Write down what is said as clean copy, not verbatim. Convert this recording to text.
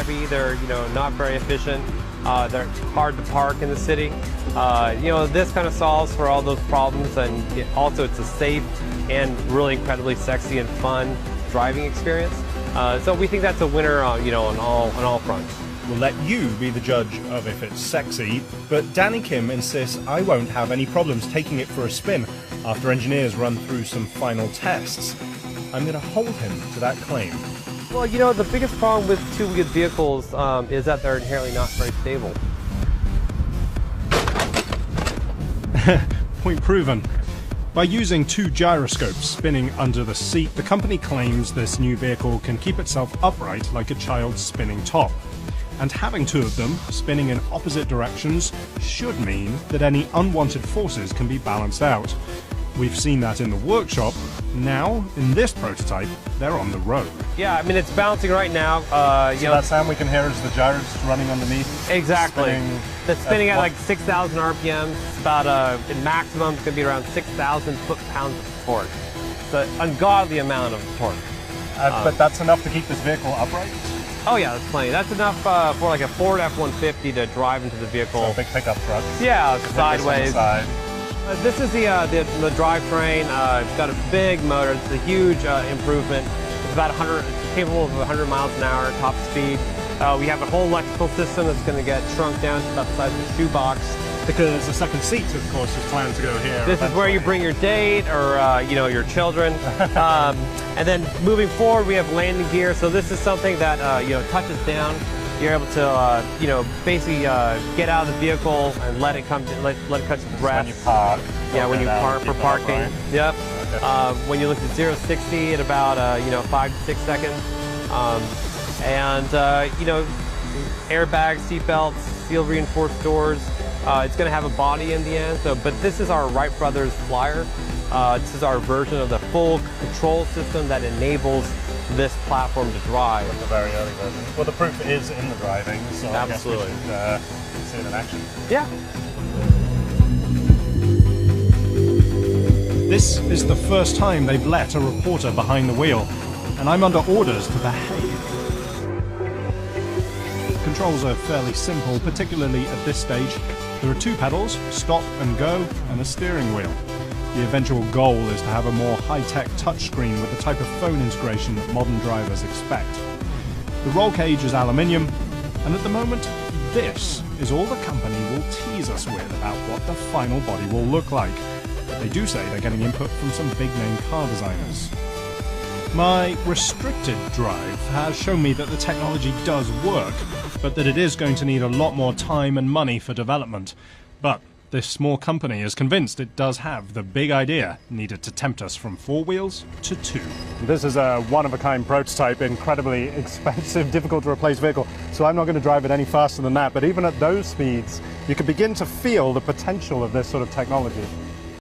scrappy. They're not very efficient. They're hard to park in the city. This kind of solves for all those problems, and also it's a safe and really incredibly sexy and fun driving experience. So we think that's a winner, on all fronts. We'll let you be the judge of if it's sexy, but Danny Kim insists I won't have any problems taking it for a spin after engineers run through some final tests. I'm going to hold him to that claim. Well, the biggest problem with two-wheeled vehicles is that they're inherently not very stable. Point proven. By using two gyroscopes spinning under the seat, the company claims this new vehicle can keep itself upright like a child's spinning top. And having two of them spinning in opposite directions should mean that any unwanted forces can be balanced out. We've seen that in the workshop. Now, in this prototype, they're on the road. Yeah, I mean, it's bouncing right now. So that sound we can hear is the gyros running underneath? Exactly. That's spinning at like 6,000 RPM. It's about, in maximum, it's going to be around 6,000 foot-pounds of torque. It's an ungodly amount of torque. But that's enough to keep this vehicle upright? Oh yeah, that's plenty. That's enough for like a Ford F-150 to drive into the vehicle. So a big pickup truck. Yeah, sideways. Side. This is the drivetrain. It's got a big motor. It's a huge improvement. It's about capable of 100 miles an hour top speed. We have a whole electrical system that's going to get shrunk down to about the size of a shoebox. Because the second seat, of course, is planned to go here. This is where you bring your date or your children. And then moving forward, we have landing gear. So this is something that touches down. You're able to basically get out of the vehicle and let it come, let it catch the breath. When you park. Yeah, when you park for parking. Right? Yep. Okay. When you look at 0-60 at about 5 to 6 seconds. Airbags, seat belts, steel reinforced doors. It's going to have a body in the end. But this is our Wright Brothers Flyer. This is our version of the full control system that enables this platform to drive. The very early version. Well, the proof is in the driving, so absolutely. I guess we should see it in action. Yeah. This is the first time they've let a reporter behind the wheel, and I'm under orders to behave. Controls are fairly simple, particularly at this stage. There are two pedals, stop and go, and a steering wheel. The eventual goal is to have a more high-tech touchscreen with the type of phone integration that modern drivers expect. The roll cage is aluminium, and at the moment, this is all the company will tease us with about what the final body will look like. They do say they're getting input from some big-name car designers. My restricted drive has shown me that the technology does work, but that it is going to need a lot more time and money for development. But this small company is convinced it does have the big idea needed to tempt us from 4 wheels to 2. This is a one-of-a-kind prototype, incredibly expensive, difficult to replace vehicle, so I'm not going to drive it any faster than that. But even at those speeds, you can begin to feel the potential of this sort of technology.